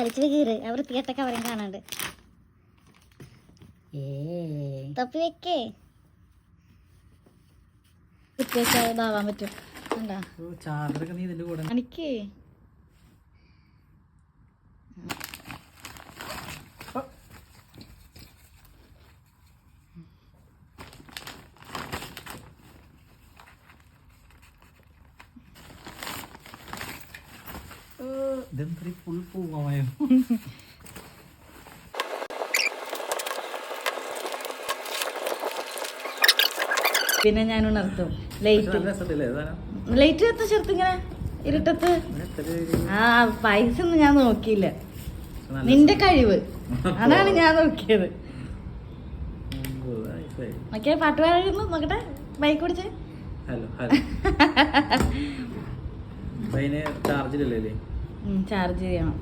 വലിച്ചു കീറ് ആ വൃത്തികെട്ട കവറും കാണാണ്ട്. തൊപ്പി വെക്കേ ഇതാവാൻ പറ്റും. എനിക്ക് പിന്നെ ഞാൻ ഉണർത്തും. ലൈറ്റ് എത്ത ചെറുത്ത് ഇങ്ങനെ ഇരുട്ടത്ത്. ആ പൈസ ഒന്നും ഞാൻ നോക്കിയില്ല, നിന്റെ കഴിവ് അതാണ് ഞാൻ നോക്കിയത്. നോക്കിയ പാട്ട് പാടുന്നു നോക്കട്ടെ. ബൈക്ക് പിടിച്ച് ചാർജ് ചെയ്യണം.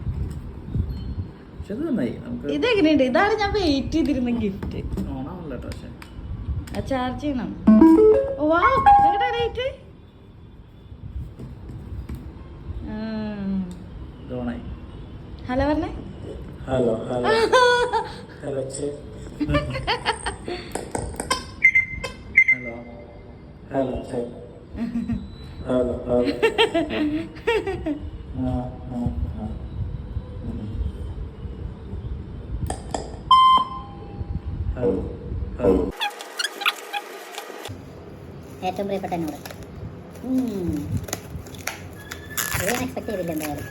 ഇതെങ്ങനെയുണ്ട്? ഇതാണ് ഞാൻ വെയിറ്റ് ചെയ്തിരുന്ന ഗിഫ്റ്റ്. ചാർജ് ചെയ്യണം. റേറ്റ് ഹലോ പറഞ്ഞേ. Hello hello hello hello hello hello. ഏറ്റവും പ്രിയപ്പെട്ട എന്നോട് ഞാൻ എക്സ്പെക്ട് ചെയ്തില്ല എന്തായാലും.